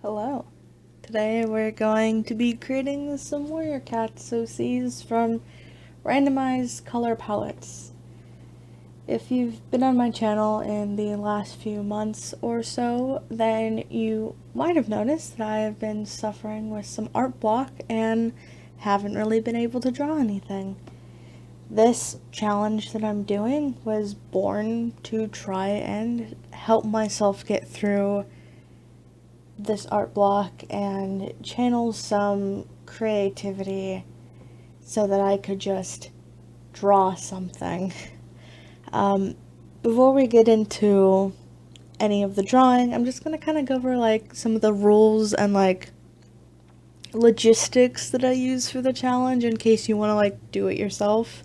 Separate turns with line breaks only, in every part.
Hello. Today we're going to be creating some Warrior Cats OCs from randomized color palettes. If you've been on my channel in the last few months or so, then you might have noticed that I have been suffering with some art block and haven't really been able to draw anything. This challenge that I'm doing was born to try and help myself get through this art block and channel some creativity so that I could just draw something. Before we get into any of the drawing, I'm just gonna kind of go over like some of the rules and like logistics that I use for the challenge in case you want to like do it yourself.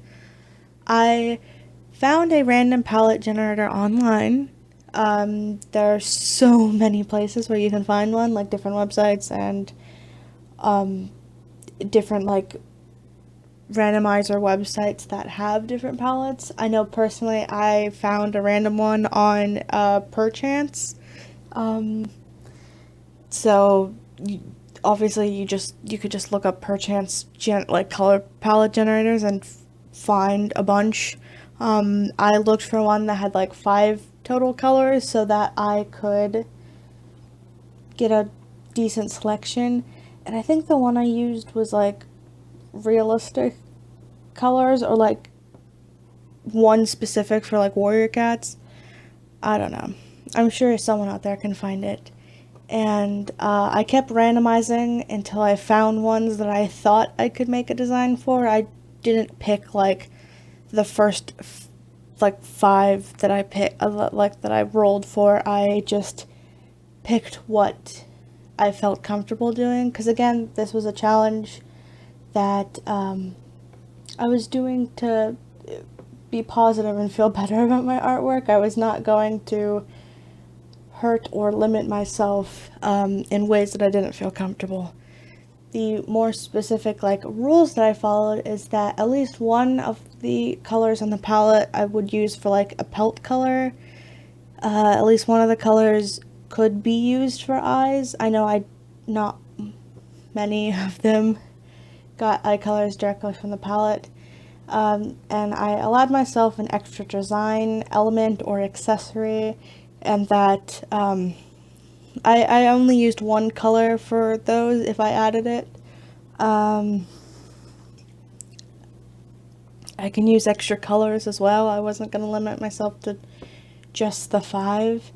I found a random palette generator online. There are so many places where you can find one, like different websites and different like randomizer websites that have different palettes. I know personally I found a random one on Perchance. So obviously you could just look up Perchance like color palette generators and find a bunch. I looked for one that had like 5 total colors so that I could get a decent selection, and I think the one I used was like realistic colors or like one specific for like warrior cats. I don't know. I'm sure someone out there can find it. And I kept randomizing until I found ones that I thought I could make a design for. I didn't pick like the first like 5 that I picked, like that I rolled for. I just picked what I felt comfortable doing, because again, this was a challenge that I was doing to be positive and feel better about my artwork. I was not going to hurt or limit myself in ways that I didn't feel comfortable. The more specific like rules that I followed is that at least one of the colors on the palette I would use for like a pelt color. At least one of the colors could be used for eyes. I know not many of them got eye colors directly from the palette. And I allowed myself an extra design element or accessory, and that I only used one color for those if I added it. I can use extra colors as well. I wasn't going to limit myself to just the 5,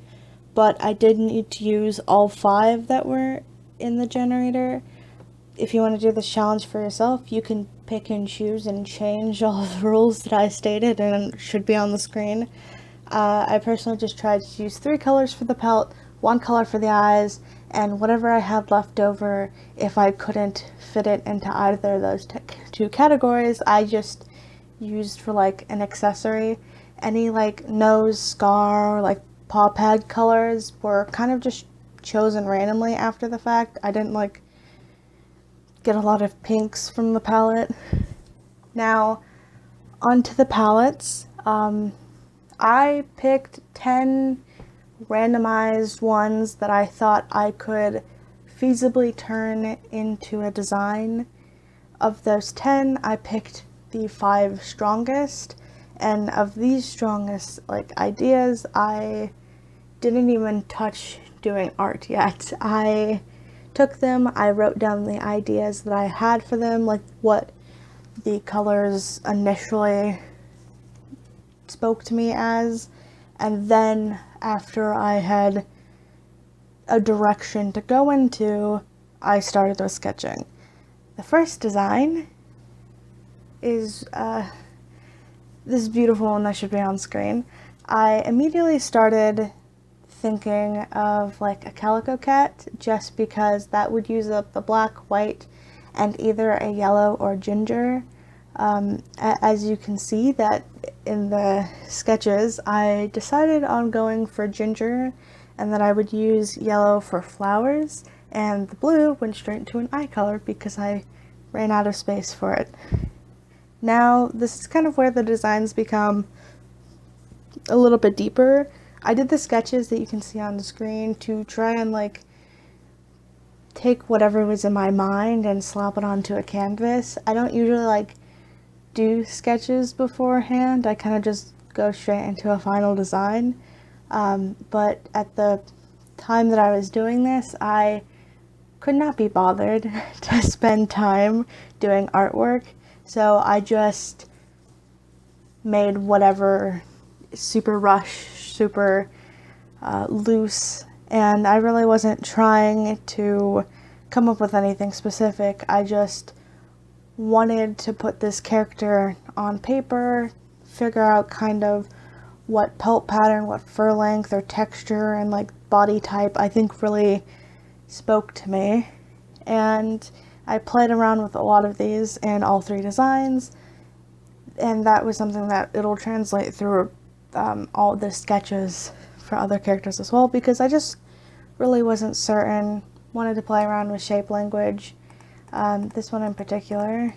but I did need to use all 5 that were in the generator. If you want to do this challenge for yourself, you can pick and choose and change all the rules that I stated and it should be on the screen. I personally just tried to use 3 colors for the pelt, 1 color for the eyes, and whatever I had left over, if I couldn't fit it into either of those 2 categories, I just used for like an accessory. Any like nose, scar, or like paw pad colors were kind of just chosen randomly after the fact. I didn't like get a lot of pinks from the palette. Now, onto the palettes. I picked 10 randomized ones that I thought I could feasibly turn into a design. Of those 10, I picked the 5 strongest, and of these strongest like ideas, I didn't even touch doing art yet. I took them, I wrote down the ideas that I had for them, like what the colors initially spoke to me as, and then after I had a direction to go into, I started with sketching. The first design is this is beautiful one that should be on screen. I immediately started thinking of like a calico cat, just because that would use up the black, white, and either a yellow or ginger. As you can see that in the sketches, I decided on going for ginger, and that I would use yellow for flowers, and the blue went straight into an eye color because I ran out of space for it. Now, this is kind of where the designs become a little bit deeper. I did the sketches that you can see on the screen to try and like take whatever was in my mind and slap it onto a canvas. I don't usually like do sketches beforehand. I kind of just go straight into a final design. But at the time that I was doing this, I could not be bothered to spend time doing artwork, so I just made whatever super rush, super loose, and I really wasn't trying to come up with anything specific. I just wanted to put this character on paper, figure out kind of what pelt pattern, what fur length or texture and like body type I think really spoke to me. And I played around with a lot of these in all three designs, and that was something that it'll translate through all the sketches for other characters as well, because I just really wasn't certain. Wanted to play around with shape language. This one in particular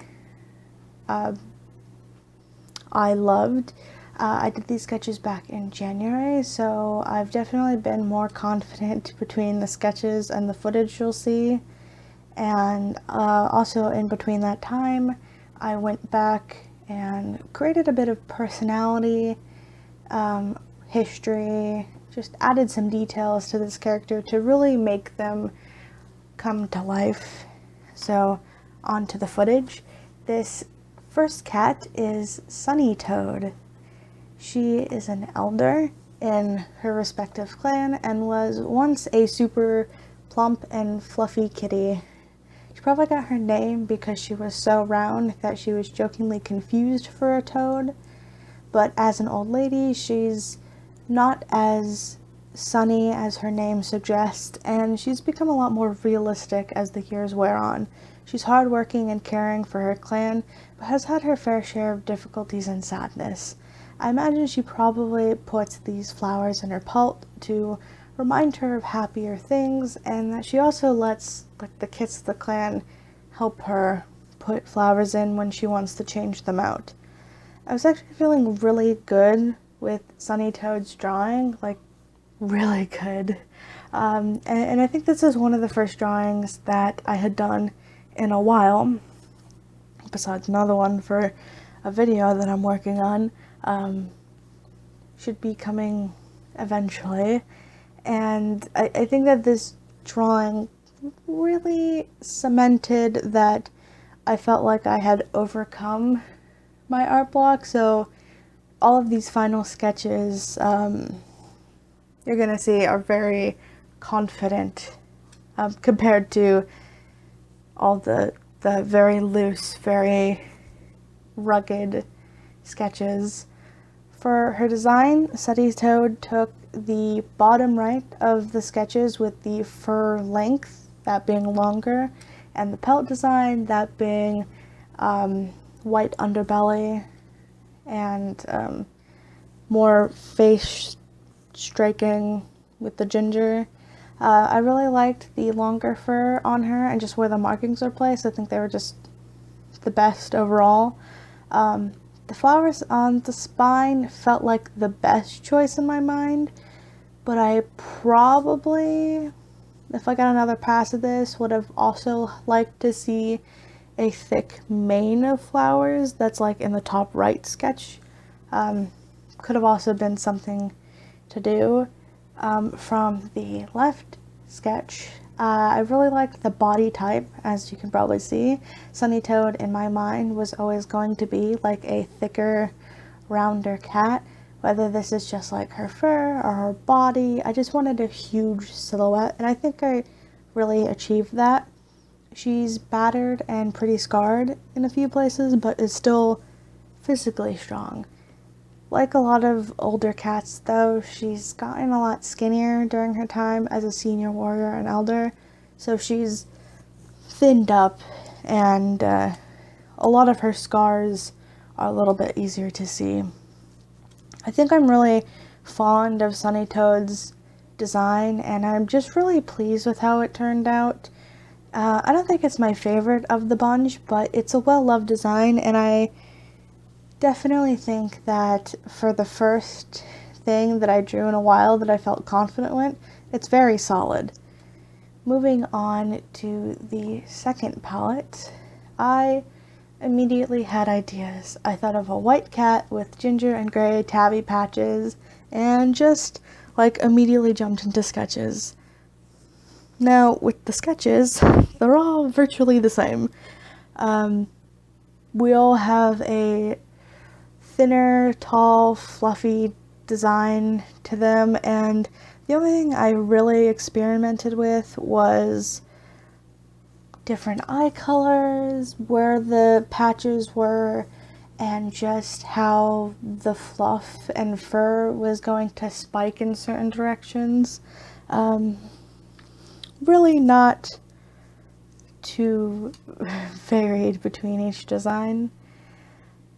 I loved. I did these sketches back in January, so I've definitely been more confident between the sketches and the footage you'll see. And also in between that time, I went back and created a bit of personality, history, just added some details to this character to really make them come to life. So on to the footage. This first cat is Sunnytoad. She is an elder in her respective clan and was once a super plump and fluffy kitty. She probably got her name because she was so round that she was jokingly confused for a toad. But as an old lady, she's not as sunny as her name suggests, and she's become a lot more realistic as the years wear on. She's hardworking and caring for her clan, but has had her fair share of difficulties and sadness. I imagine she probably puts these flowers in her pelt to remind her of happier things, and that she also lets the kids of the clan help her put flowers in when she wants to change them out. I was actually feeling really good with Sunnytoad's drawing, like really good. And I think this is one of the first drawings that I had done in a while, besides another one for a video that I'm working on. Should be coming eventually. And I think that this drawing really cemented that I felt like I had overcome my art block. So all of these final sketches you're gonna see are very confident compared to all the very loose, very rugged sketches. For her design, Sunnytoad took the bottom right of the sketches with the fur length, that being longer, and the pelt design, that being white underbelly and more face striking with the ginger. I really liked the longer fur on her and just where the markings are placed. I think they were just the best overall. The flowers on the spine felt like the best choice in my mind, but I probably, if I got another pass at this, would have also liked to see a thick mane of flowers that's like in the top right sketch. Could have also been something to do. From the left sketch, I really liked the body type. As you can probably see, Sunnytoad in my mind was always going to be like a thicker, rounder cat. Whether this is just like her fur or her body, I just wanted a huge silhouette, and I think I really achieved that. She's battered and pretty scarred in a few places, but is still physically strong. Like a lot of older cats, though, she's gotten a lot skinnier during her time as a senior warrior and elder, so she's thinned up, and a lot of her scars are a little bit easier to see. I think I'm really fond of Sunnytoad's design, and I'm just really pleased with how it turned out. I don't think it's my favorite of the bunch, but it's a well-loved design, and I definitely think that for the first thing that I drew in a while that I felt confident with, it's very solid. Moving on to the second palette, I immediately had ideas. I thought of a white cat with ginger and gray tabby patches and just like immediately jumped into sketches. Now with the sketches, they're all virtually the same. We all have a thinner, tall, fluffy design to them, and the only thing I really experimented with was different eye colors, where the patches were, and just how the fluff and fur was going to spike in certain directions. Really not too varied between each design.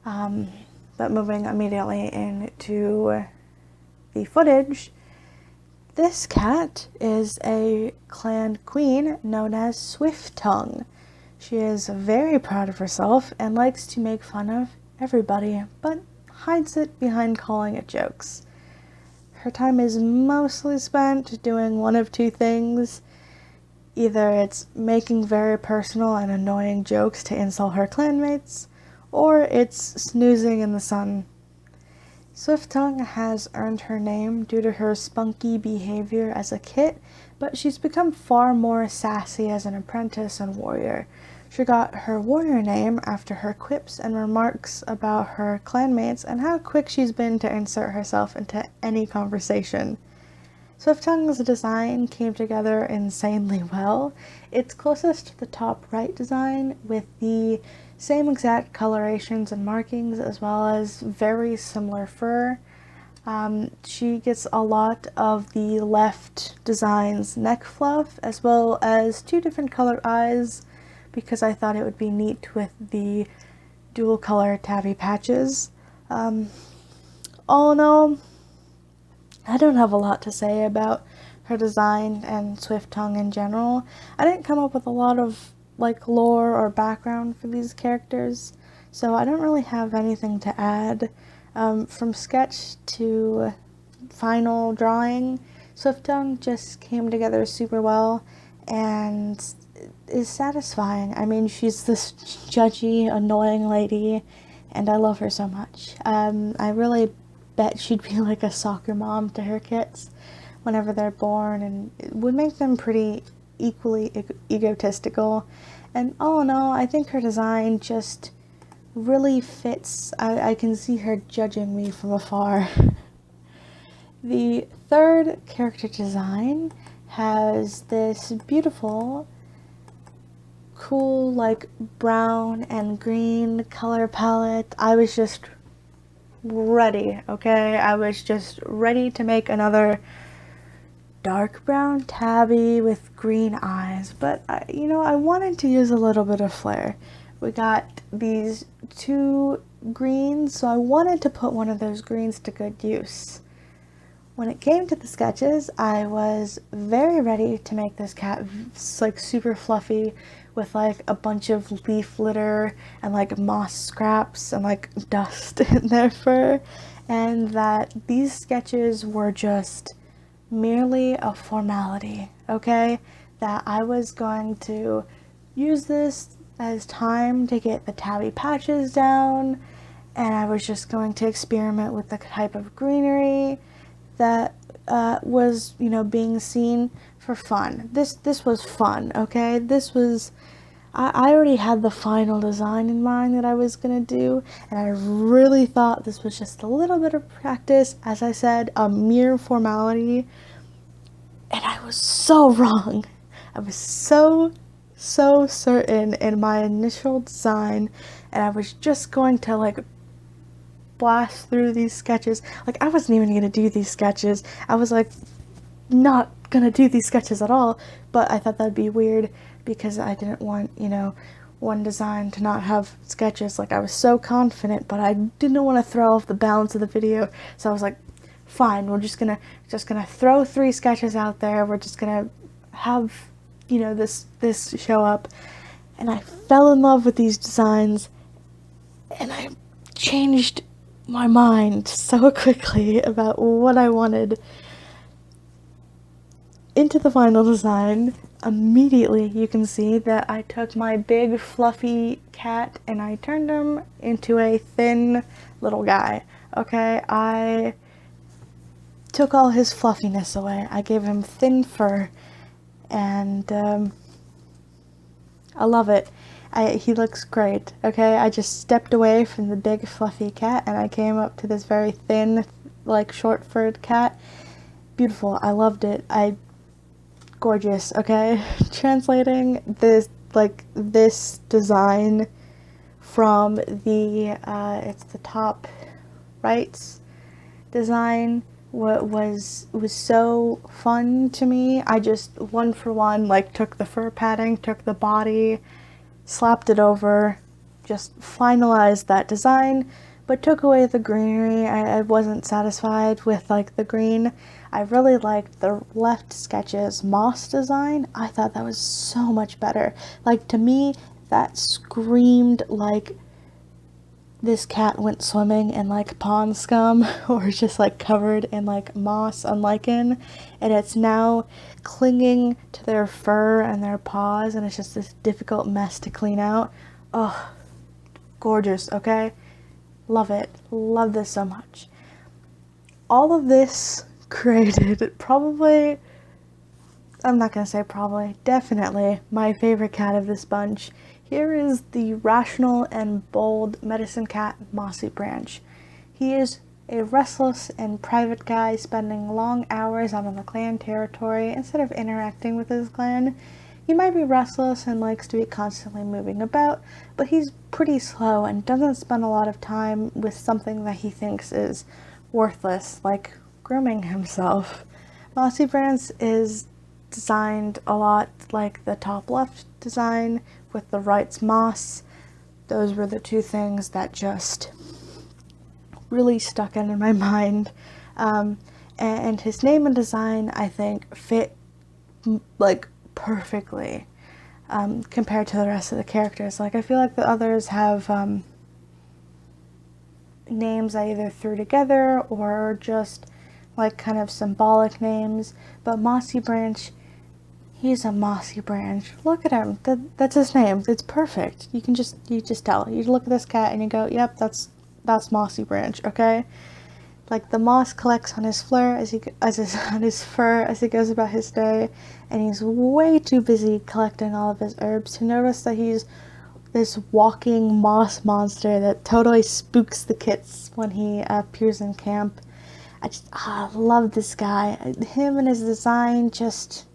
But moving immediately into the footage, this cat is a clan queen known as Swift-Tongue. She is very proud of herself and likes to make fun of everybody, but hides it behind calling it jokes. Her time is mostly spent doing one of two things. Either it's making very personal and annoying jokes to insult her clanmates, or it's snoozing in the sun. Swift-Tongue has earned her name due to her spunky behavior as a kit, but she's become far more sassy as an apprentice and warrior. She got her warrior name after her quips and remarks about her clanmates and how quick she's been to insert herself into any conversation. Swift-Tongue's design came together insanely well. It's closest to the top right design with the same exact colorations and markings as well as very similar fur. She gets a lot of the left design's neck fluff as well as two different color eyes because I thought it would be neat with the dual color tabby patches. All in all, I don't have a lot to say about her design and Swift-Tongue in general. I didn't come up with a lot of like lore or background for these characters, so I don't really have anything to add. From sketch to final drawing, Swift-Tongue just came together super well and is satisfying. I mean, she's this judgy, annoying lady, and I love her so much. I really bet she'd be like a soccer mom to her kits whenever they're born, and it would make them pretty equally egotistical. And all in all, I think her design just really fits. I can see her judging me from afar. The third character design has this beautiful, cool, like brown and green color palette. I was just ready, okay? I was just ready to make another dark brown tabby with green eyes, but I wanted to use a little bit of flair. We got these two greens, so I wanted to put one of those greens to good use. When it came to the sketches, I was very ready to make this cat like super fluffy with like a bunch of leaf litter and like moss scraps and like dust in their fur, and that these sketches were just merely a formality, okay? That I was going to use this as time to get the tabby patches down, and I was just going to experiment with the type of greenery that was, being seen for fun. This was fun, okay? This was, I already had the final design in mind that I was gonna do, and I really thought this was just a little bit of practice, as I said, a mere formality, and I was so wrong. I was so certain in my initial design, and I was just going to like blast through these sketches. Like, I wasn't even gonna do these sketches. I was like not gonna do these sketches at all, but I thought that'd be weird because I didn't want, one design to not have sketches. Like, I was so confident, but I didn't want to throw off the balance of the video, so I was like, fine, we're just gonna throw 3 sketches out there. We're just gonna have, this show up. And I fell in love with these designs, and I changed my mind so quickly about what I wanted. Into the final design, immediately you can see that I took my big fluffy cat and I turned him into a thin little guy. Okay, I took all his fluffiness away. I gave him thin fur, and I love it. He looks great. Okay, I just stepped away from the big fluffy cat and I came up to this very thin, like short furred cat. Beautiful. I loved it. Gorgeous. Okay, translating this design from the it's the top rights design, what was so fun to me. I just one for one like took the fur padding, took the body, slapped it over, just finalized that design, but took away the greenery. I wasn't satisfied with like the green. I really liked the left sketches moss design. I thought that was so much better. Like, to me, that screamed like this cat went swimming in like pond scum or just like covered in like moss and lichen, and it's now clinging to their fur and their paws, and it's just this difficult mess to clean out. Oh, gorgeous. Okay, love it. Love this so much. All of this created probably, I'm not gonna say probably, definitely my favorite cat of this bunch. Here is the rational and bold medicine cat, Mossybranch. He is a restless and private guy spending long hours out on the clan territory instead of interacting with his clan. He might be restless and likes to be constantly moving about, but he's pretty slow and doesn't spend a lot of time with something that he thinks is worthless, like grooming himself. Mossybranch is designed a lot like the top left design with the right's moss. Those were the two things that just really stuck in my mind. And his name and design, I think, fit like perfectly compared to the rest of the characters. Like, I feel like the others have names I either threw together or just like kind of symbolic names, but Mossybranch, he's a Mossybranch. Look at him. That's his name. It's perfect. You just tell. You look at this cat and you go, yep, that's Mossybranch. Okay, like the moss collects on his fur as he goes about his day, and he's way too busy collecting all of his herbs to notice that he's this walking moss monster that totally spooks the kits when he appears in camp. I love this guy. Him and his design just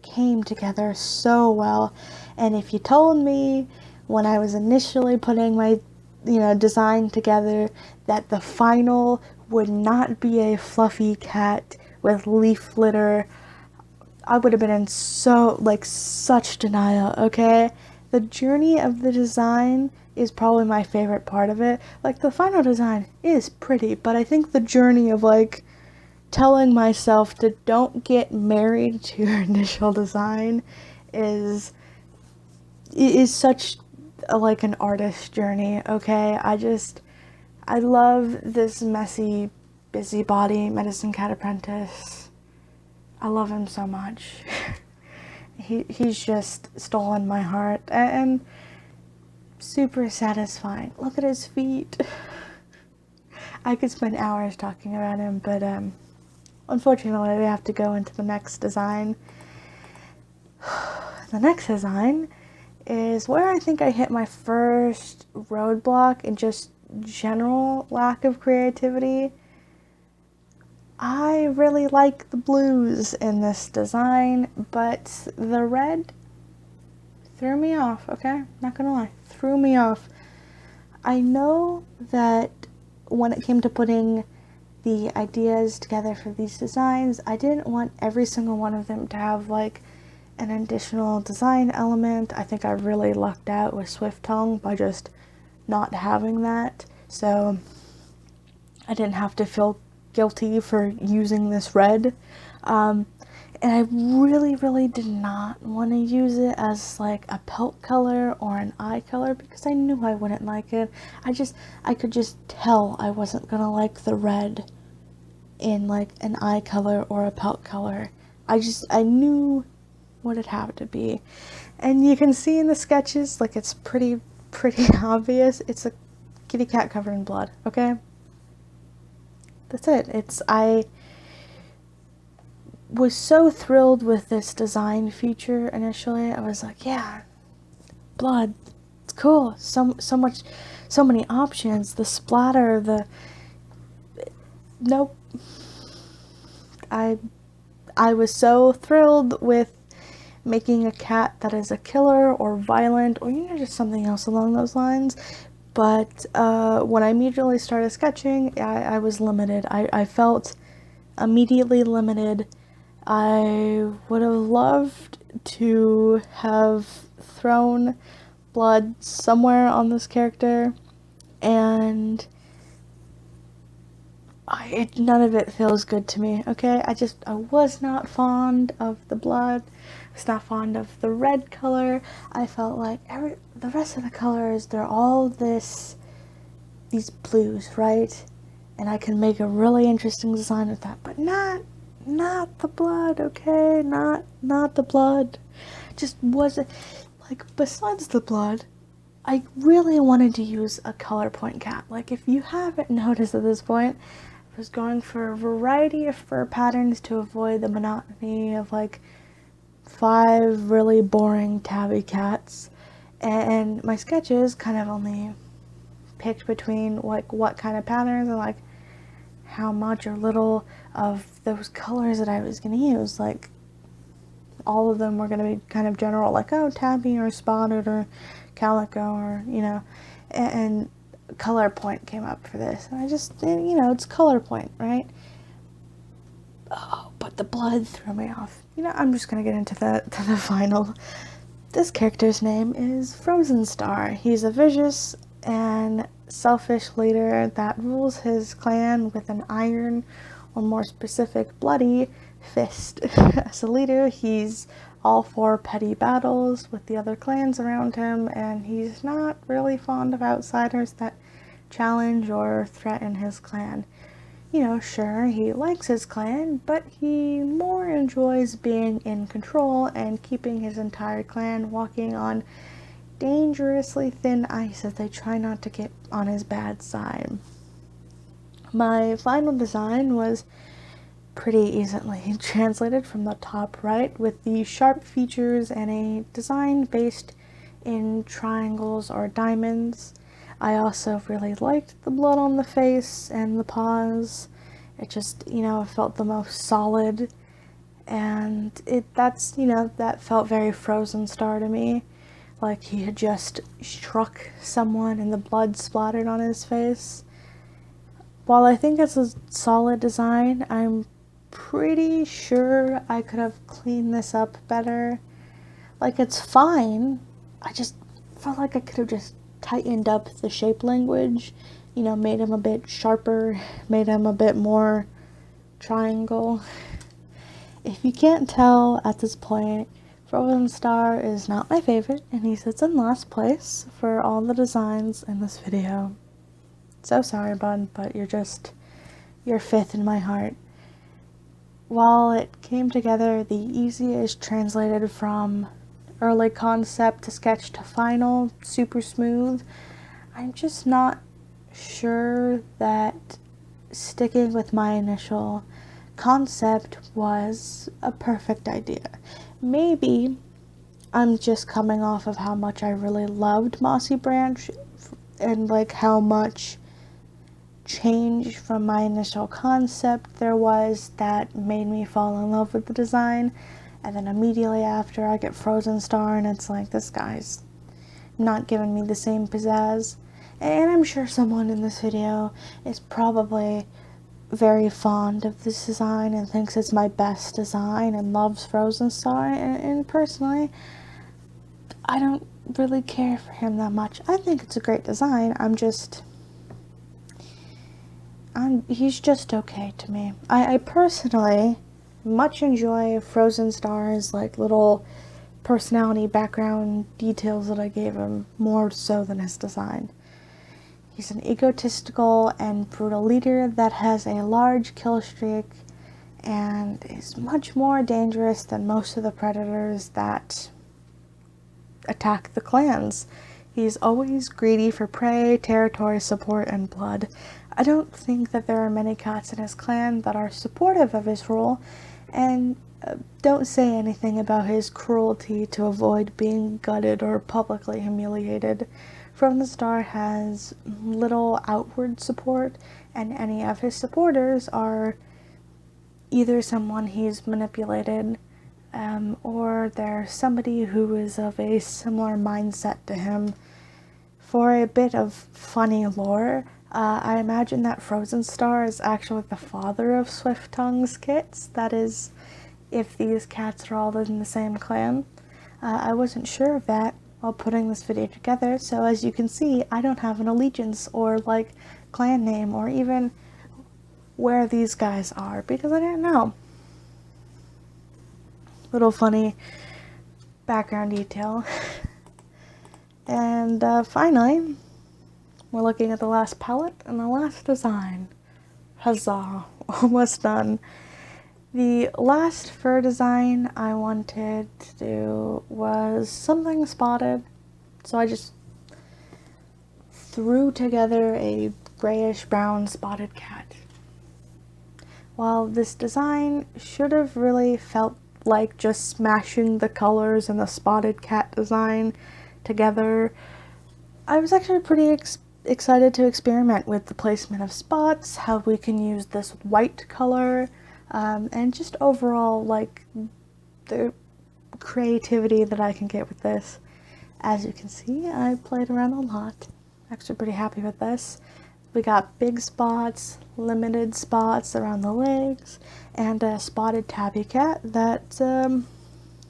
came together so well. And if you told me when I was initially putting my design together that the final would not be a fluffy cat with leaf litter, I would have been in such denial. Okay, the journey of the design is probably my favorite part of it. Like, the final design is pretty, but I think the journey of like telling myself to don't get married to your initial design is such like an artist journey. Okay, I love this messy busybody medicine cat apprentice. I love him so much. He's just stolen my heart and super satisfying. Look at his feet. I could spend hours talking about him, but unfortunately we have to go into the next design. The next design is where I think I hit my first roadblock in just general lack of creativity. I really like the blues in this design, but the red threw me off, okay? Not gonna lie, threw me off. I know that when it came to putting the ideas together for these designs, I didn't want every single one of them to have like an additional design element. I think I really lucked out with Swift Tongue by just not having that, so I didn't have to feel guilty for using this red. And I really did not want to use it as like a pelt color or an eye color because I knew I wouldn't like it. I could just tell I wasn't gonna like the red in like an eye color or a pelt color. I knew would it have to be? And you can see in the sketches, like, it's pretty obvious. It's a kitty cat covered in blood, okay? That's it. I was so thrilled with this design feature initially. I was like, yeah, blood, it's cool. So many options. The splatter, nope. I was so thrilled with making a cat that is a killer or violent or, you know, just something else along those lines. But when I immediately started sketching, I was limited. I felt immediately limited. I would have loved to have thrown blood somewhere on this character, and none of it feels good to me, okay? I was not fond of the blood. I was not fond of the red color. I felt like the rest of the colors, they're all these blues, right? And I can make a really interesting design with that, but not the blood, okay? Not the blood. Just wasn't, like, besides the blood, I really wanted to use a color point cat. Like, if you haven't noticed at this point, I was going for a variety of fur patterns to avoid the monotony of, like, 5 really boring tabby cats. And my sketches kind of only picked between, like, what kind of patterns and, like, how much or little of those colors that I was going to use. Like, all of them were going to be kind of general, like, oh, tabby or spotted or calico or, you know, and color point came up for this. And I just, you know, it's color point, right? Oh, but the blood threw me off. You know, I'm just going to get into the final. This character's name is Frozenstar. He's a vicious and selfish leader that rules his clan with an iron, or more specific, bloody fist. As a leader, he's all for petty battles with the other clans around him, and he's not really fond of outsiders that challenge or threaten his clan. You know, sure, he likes his clan, but he more enjoys being in control and keeping his entire clan walking on dangerously thin ice as they try not to get on his bad side. My final design was pretty easily translated from the top right, with the sharp features and a design based in triangles or diamonds. I also really liked the blood on the face and the paws. It just, you know, felt the most solid, and that felt very Frozenstar to me. Like he had just struck someone and the blood splattered on his face. While I think it's a solid design, I'm pretty sure I could have cleaned this up better. Like, it's fine. I just felt like I could have just tightened up the shape language, you know, made him a bit sharper, made him a bit more triangle. If you can't tell at this point, Frozenstar is not my favorite, and he sits in last place for all the designs in this video. So sorry, bud, but you're fifth in my heart. While it came together, the easiest translated from early concept to sketch to final, super smooth, I'm just not sure that sticking with my initial concept was a perfect idea. Maybe I'm just coming off of how much I really loved Mossybranch and like how much change from my initial concept there was that made me fall in love with the design, and then immediately after I get Frozenstar and it's like, this guy's not giving me the same pizzazz. And I'm sure someone in this video is probably very fond of this design and thinks it's my best design and loves Frozenstar, and personally, I don't really care for him that much. I think it's a great design. He's just okay to me. I personally much enjoy Frozenstar's like little personality background details that I gave him, more so than his design. He's an egotistical and brutal leader that has a large kill streak and is much more dangerous than most of the predators that attack the clans. He's always greedy for prey, territory support, and blood. I don't think that there are many cats in his clan that are supportive of his rule, and don't say anything about his cruelty to avoid being gutted or publicly humiliated. Frozenstar has little outward support, and any of his supporters are either someone he's manipulated, or they're somebody who is of a similar mindset to him. For a bit of funny lore, I imagine that Frozenstar is actually the father of Swift-Tongue's kits. That is, if these cats are all in the same clan. I wasn't sure of that while putting this video together, so as you can see, I don't have an allegiance or like clan name or even where these guys are because I didn't know. Little funny background detail. And finally, we're looking at the last palette and the last design. Huzzah, almost done. The last fur design I wanted to do was something spotted, so I just threw together a grayish brown spotted cat. While this design should have really felt like just smashing the colors and the spotted cat design together, I was actually pretty excited to experiment with the placement of spots, how we can use this white color, and just overall like the creativity that I can get with this. As you can see, I played around a lot. Actually pretty happy with this. We got big spots, limited spots around the legs, and a spotted tabby cat that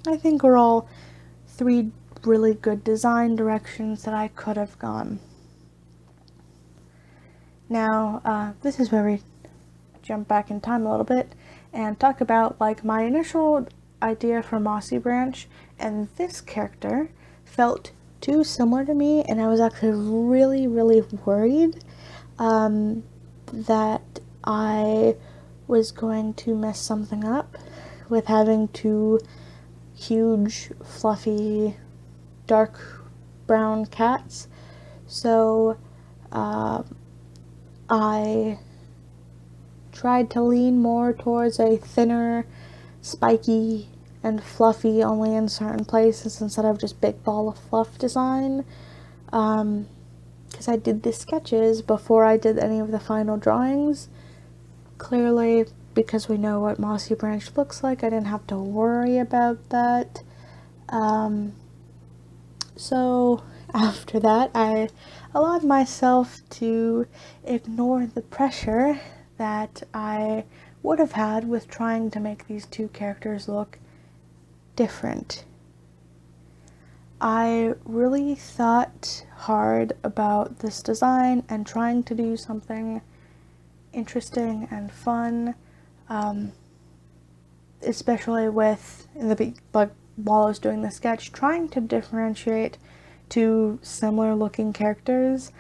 I think are all three really good design directions that I could have gone. Now, this is where we jump back in time a little bit and talk about like my initial idea for Mossybranch, and this character felt too similar to me, and I was actually really worried that I was going to mess something up with having two huge, fluffy, dark brown cats. So I tried to lean more towards a thinner, spiky, and fluffy only in certain places instead of just big ball of fluff design. Because I did the sketches before I did any of the final drawings. Clearly, because we know what Mossybranch looks like, I didn't have to worry about that. So after that, I allowed myself to ignore the pressure that I would have had with trying to make these two characters look different. I really thought hard about this design and trying to do something interesting and fun, especially with while I was doing the sketch, trying to differentiate two similar looking characters.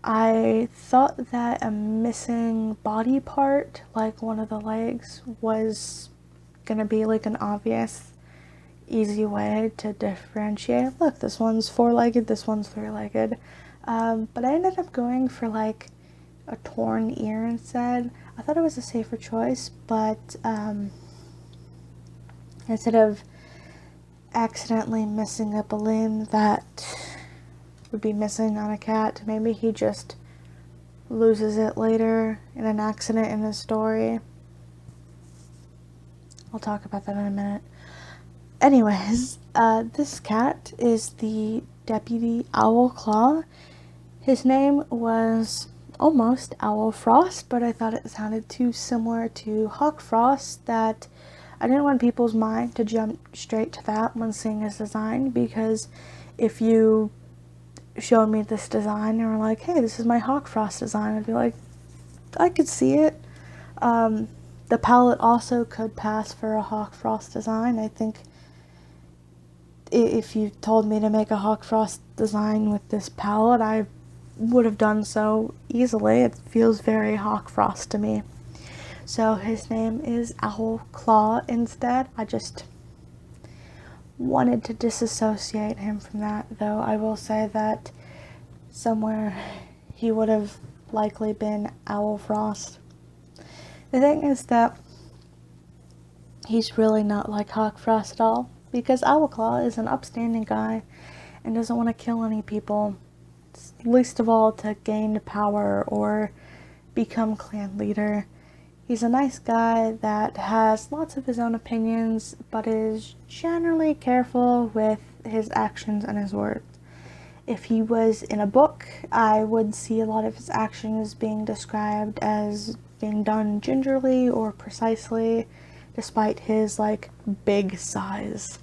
I thought that a missing body part, like one of the legs, was gonna be like an obvious easy way to differentiate. Look, this one's four-legged, this one's three-legged. But I ended up going for like a torn ear instead. I thought it was a safer choice, but instead of accidentally messing up a limb that would be missing on a cat, maybe he just loses it later in an accident in his story. I'll talk about that in a minute. Anyways, this cat is the deputy Owlclaw. His name was almost Owlfrost, but I thought it sounded too similar to Hawkfrost that I didn't want people's mind to jump straight to that when seeing his design, because if you showed me this design and were like, hey, this is my Hawkfrost design, I'd be like, I could see it. The palette also could pass for a Hawkfrost design. I think if you told me to make a Hawkfrost design with this palette, I would have done so easily. It feels very Hawkfrost to me. so his name is Owlclaw instead. I just wanted to disassociate him from that, though I will say that somewhere he would have likely been Owlfrost. The thing is that he's really not like Hawkfrost at all, because Owlclaw is an upstanding guy and doesn't want to kill any people, least of all to gain power or become clan leader. He's a nice guy that has lots of his own opinions, but is generally careful with his actions and his words. If he was in a book, I would see a lot of his actions being described as being done gingerly or precisely, despite his, like, big size.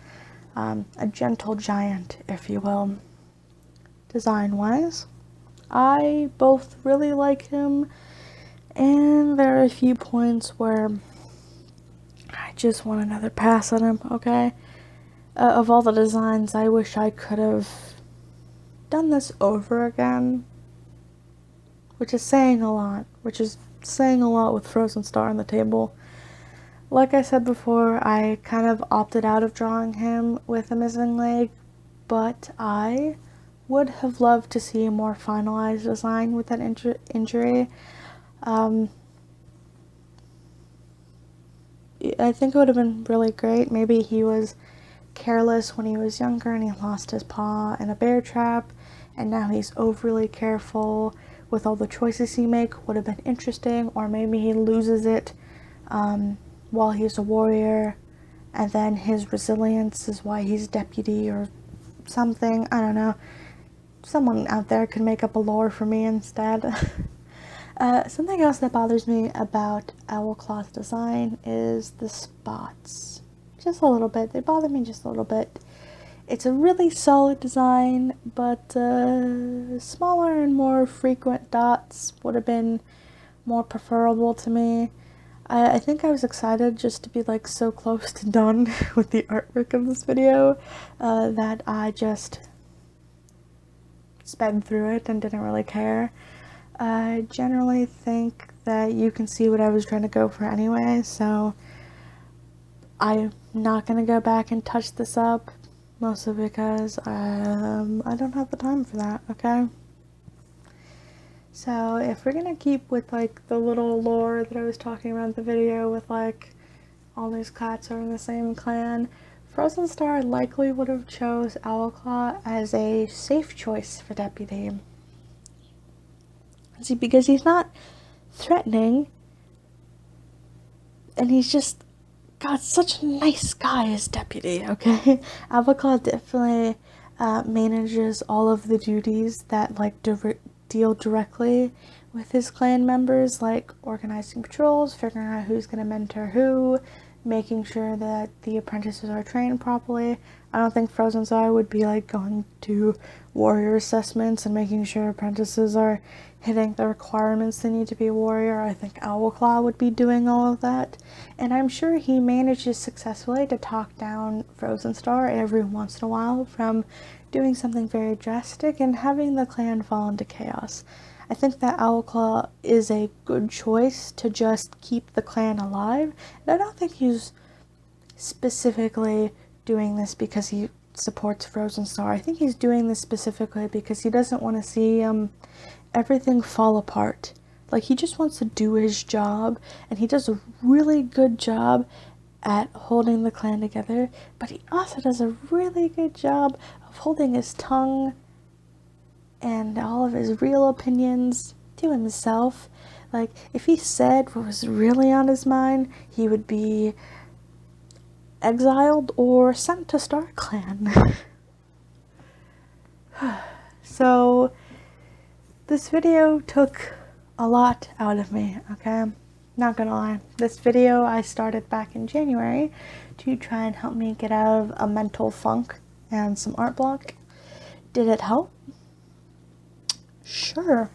A gentle giant, if you will. Design-wise, I both really like him, and there are a few points where I just want another pass at him, okay? Of all the designs, I wish I could have done this over again, which is saying a lot, with Frozenstar on the table. Like I said before, I kind of opted out of drawing him with a missing leg, but I would have loved to see a more finalized design with that injury. I think it would have been really great. Maybe he was careless when he was younger and he lost his paw in a bear trap, and now he's overly careful with all the choices he makes. Would have been interesting. Or maybe he loses it while he's a warrior, and then his resilience is why he's deputy or something. I don't know. Someone out there could make up a lore for me instead. Something else that bothers me about Owlclaw's design is the spots. Just a little bit. They bother me just a little bit. It's a really solid design, but smaller and more frequent dots would have been more preferable to me. I think I was excited just to be like so close to done with the artwork of this video that I just sped through it and didn't really care. I generally think that you can see what I was trying to go for anyway, so I'm not going to go back and touch this up, mostly because I don't have the time for that, okay? So if we're going to keep with like the little lore that I was talking about in the video with like all these cats are in the same clan, Frozenstar likely would have chose Owlclaw as a safe choice for deputy. See, because he's not threatening, and he's just got such a nice guy as deputy, okay? Owlclaw definitely manages all of the duties that like deal directly with his clan members, like organizing patrols, figuring out who's going to mentor who, making sure that the apprentices are trained properly. I don't think Frozenstar would be like going to warrior assessments and making sure apprentices are hitting the requirements they need to be a warrior. I think Owlclaw would be doing all of that, and I'm sure he manages successfully to talk down Frozenstar every once in a while from doing something very drastic and having the clan fall into chaos. I think that Owlclaw is a good choice to just keep the clan alive, and I don't think he's specifically doing this because he supports Frozenstar. I think he's doing this specifically because he doesn't want to see everything fall apart. Like, he just wants to do his job, and he does a really good job at holding the clan together, but he also does a really good job of holding his tongue and all of his real opinions to himself. Like, if he said what was really on his mind, he would be exiled or sent to Star Clan. So, this video took a lot out of me, okay? Not gonna lie. This video I started back in January to try and help me get out of a mental funk and some art block. Did it help? Sure.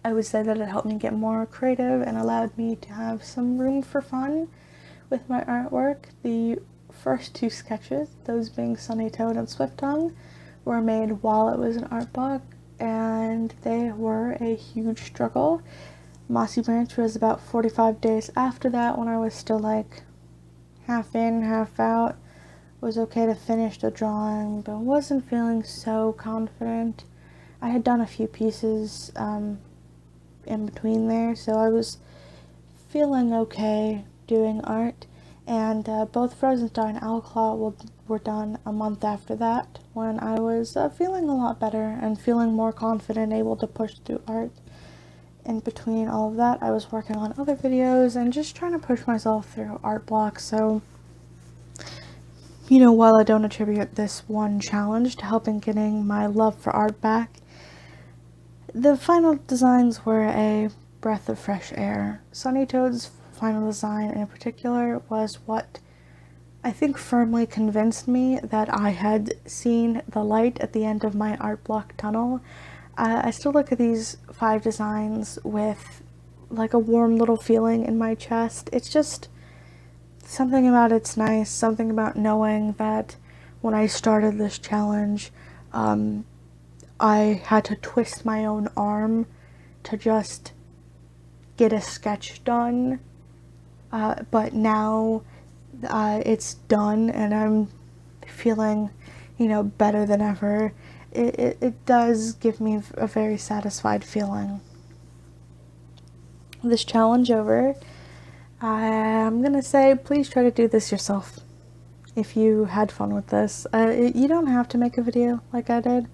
I would say that it helped me get more creative and allowed me to have some room for fun with my artwork. The first two sketches, those being Sunnytoad and Swifttongue, were made while it was an art block, and they were a huge struggle. Mossybranch was about 45 days after that, when I was still like half in, half out. It was okay to finish the drawing, but wasn't feeling so confident. I had done a few pieces in between there, so I was feeling okay doing art. And both Frozenstar and Owlclaw were done a month after that, when I was feeling a lot better and feeling more confident, able to push through art. In between all of that, I was working on other videos and just trying to push myself through art blocks. So, you know, while I don't attribute this one challenge to helping getting my love for art back, the final designs were a breath of fresh air. Sunnytoad's final design in particular was what I think firmly convinced me that I had seen the light at the end of my art block tunnel. I still look at these 5 designs with like a warm little feeling in my chest. It's just something about it's nice, something about knowing that when I started this challenge, I had to twist my own arm to just get a sketch done, but now it's done and I'm feeling, you know, better than ever. It does give me a very satisfied feeling. This challenge over, I'm gonna say please try to do this yourself if you had fun with this. You don't have to make a video like I did.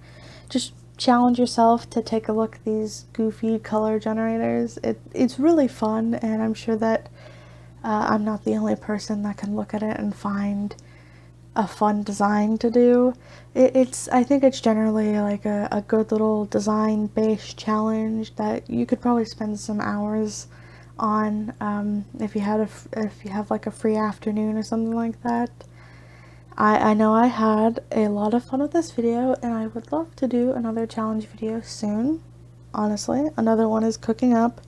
Just challenge yourself to take a look at these goofy color generators. It's really fun, and I'm sure that I'm not the only person that can look at it and find a fun design to do. I think it's generally like a good little design based challenge that you could probably spend some hours on if you have like a free afternoon or something like that. I know I had a lot of fun with this video, and I would love to do another challenge video soon. Honestly, another one is cooking up.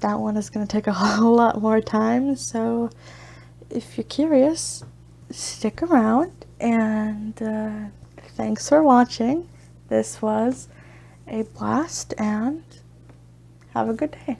That one is going to take a whole lot more time, so if you're curious, stick around, and thanks for watching. This was a blast, and have a good day.